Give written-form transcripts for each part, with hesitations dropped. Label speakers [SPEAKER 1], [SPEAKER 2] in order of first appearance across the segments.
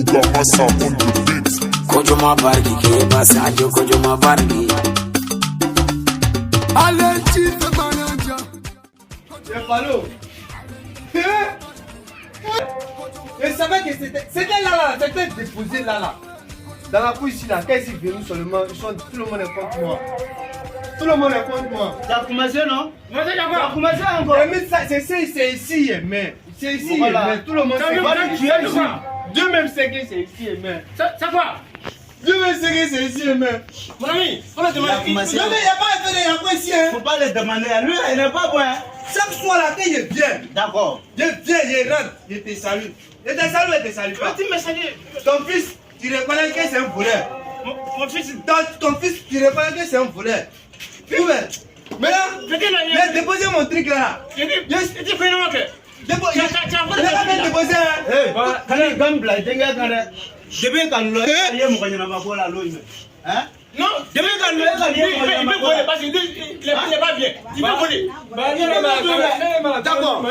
[SPEAKER 1] Buga Massa on the beat.
[SPEAKER 2] Kojoma Bargi, Keba Sadio, Kojoma Bargi.
[SPEAKER 3] Allez, chief manager.
[SPEAKER 4] C'est Fallot. Je savais que c'était là, c'était déposé là. Dans la couche ici, là, quand ils sont venus seulement, tout le monde est contre moi. Tout le monde est contre moi.
[SPEAKER 5] Ça a commencé, non? Ça a commencé encore.
[SPEAKER 4] Mais ça, c'est ici, mais. C'est ici,
[SPEAKER 5] Voilà.
[SPEAKER 4] mais tout le monde sait que tu es ici. Dieu même sait que c'est ici, mais.
[SPEAKER 6] Ça va?
[SPEAKER 4] Dieu même sait que c'est ici, mais.
[SPEAKER 6] Mon ami, on a demandé.
[SPEAKER 4] Non, mais il n'y a pas à faire de ici, hein.
[SPEAKER 5] Faut pas les demander à lui, il n'est pas bon.
[SPEAKER 4] Chaque soir, là, quand il vient,
[SPEAKER 5] D'accord.
[SPEAKER 4] je viens, je rentre, je te salue. Je te salue, je te salue pas.
[SPEAKER 6] Tu me salues.
[SPEAKER 4] Ton fils, tu reconnais que c'est un voleur.
[SPEAKER 6] Mon fils.
[SPEAKER 4] Ton fils, tu reconnais que c'est un voleur. Mais là, j'ai déposé mon truc là.
[SPEAKER 6] Je dis que non, que.
[SPEAKER 4] Je n'ai pas bien déposé.
[SPEAKER 5] Hey, quand il gamble, il y a quand il y a hein?
[SPEAKER 6] Non, il peut voler parce qu'il n'est pas bien. Il peut voler.
[SPEAKER 4] D'accord.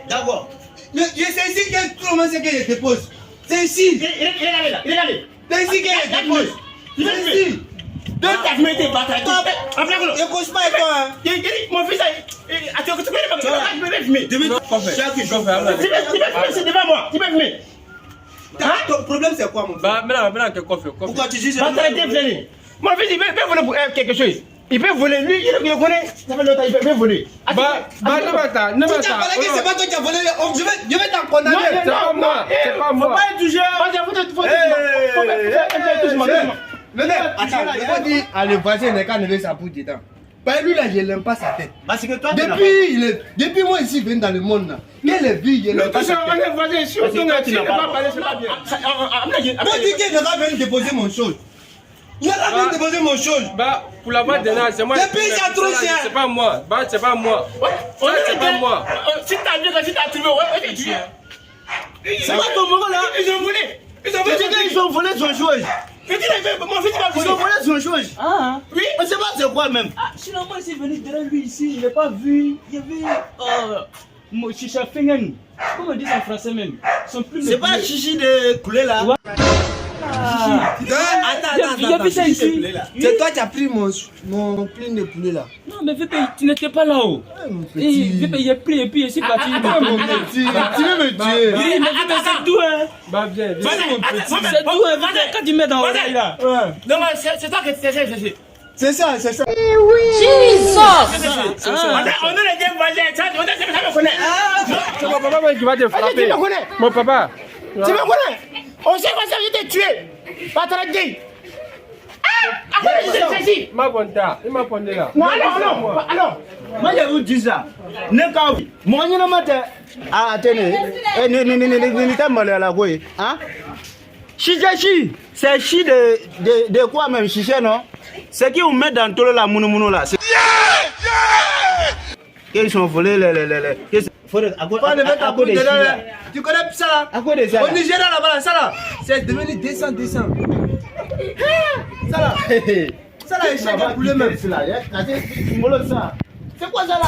[SPEAKER 5] D'accord.
[SPEAKER 4] C'est ici que tout le monde sait que je dépose. C'est ici.
[SPEAKER 6] Il est là.
[SPEAKER 4] C'est ici que je dépose. C'est ici.
[SPEAKER 6] Deux t'as mis tes batailles.
[SPEAKER 4] Je cause pas avec toi.
[SPEAKER 6] Mon fils a tu peux fumer.
[SPEAKER 4] Tu
[SPEAKER 6] devant moi. Tu peux fumer.
[SPEAKER 4] Ton problème c'est quoi mon frère?
[SPEAKER 5] Pourquoi tu dis ça?
[SPEAKER 6] Mon fils il peut voler pour quelque chose. Il peut voler, lui, il le connaît. Ça fait longtemps, il peut voler.
[SPEAKER 4] Tu t'as parlé que c'est pas toi qui as volé. Je vais t'en condamner.
[SPEAKER 6] C'est pas moi.
[SPEAKER 5] Faut pas être touché.
[SPEAKER 4] Le mec, attends, il faut dire à le voisin n'est qu'à lever sa poudre dedans. Bah lui là, je n'aime pas sa tête.
[SPEAKER 5] Parce que toi,
[SPEAKER 4] Depuis moi ici, je viens dans le monde là. Quelle est vie, je n'aime pas sa tête.
[SPEAKER 6] On est voisins ici, on n'a pas parlé, c'est pas bien.
[SPEAKER 4] Moi, dis qu'il n'a pas venu déposer mon chose. Il n'a pas venu déposer mon chose.
[SPEAKER 7] Pour la boîte de nage, c'est moi.
[SPEAKER 4] Depuis, c'est trop cher.
[SPEAKER 7] C'est pas moi. C'est pas moi. C'est pas moi.
[SPEAKER 6] Si t'as trouvé, ouais, tu es.
[SPEAKER 5] c'est pas ton moment là.
[SPEAKER 6] Ils ont volé.
[SPEAKER 5] Ils ont volé son chose.
[SPEAKER 6] Mon fils va
[SPEAKER 5] Ils ont
[SPEAKER 6] voler.
[SPEAKER 5] volé son chose.
[SPEAKER 8] Ah,
[SPEAKER 5] Oui. On sait pas c'est quoi même.
[SPEAKER 8] sinon moi je suis venu derrière lui ici, il n'a pas vu. Il y avait mon chicha fingen. Comment on dit ça en français même? Son plume.
[SPEAKER 5] C'est pas chichi de couler là.
[SPEAKER 4] Attends.
[SPEAKER 8] Il y avait ça ici.
[SPEAKER 4] C'est toi qui as pris mon plume de poulet là.
[SPEAKER 8] Non, mais Vépé, tu n'étais pas là-haut. Vépé, il a pris et puis il est parti.
[SPEAKER 4] Mon petit, tu veux me tuer.
[SPEAKER 8] Oui, mais Vépé, c'est tout, hein.
[SPEAKER 7] Viens.
[SPEAKER 8] C'est tout, hein. Vépé, quand tu mets dans l'oreille là.
[SPEAKER 6] Non, c'est toi qui t'es cherché.
[SPEAKER 4] C'est ça.
[SPEAKER 8] Jesus!
[SPEAKER 6] On est les deux voisins, on me connaît.
[SPEAKER 7] C'est mon papa qui va te frapper. Mon papa.
[SPEAKER 6] Tu me connais? On sait quoi ça, je t'ai tué. Pas très gay.
[SPEAKER 7] Il m'a pondé là.
[SPEAKER 6] Non, alors.
[SPEAKER 5] Moi je vous dis ça. Ne pas. Moi je ne m'attends. Ah tenez. Ne t'as mal à la quoi? Hein? Chichachi, c'est chi de quoi même chicha non? C'est qui on met dans tout la mounou là. Ils sont volés les. Faut
[SPEAKER 4] Pas le mettre à bout de là. Tu connais ça là?
[SPEAKER 5] À quoi de ça?
[SPEAKER 4] Au Nigeria là-bas, ça là, c'est devenu 200. Ça là, il cherche un poulet même.
[SPEAKER 5] C'est quoi ça là?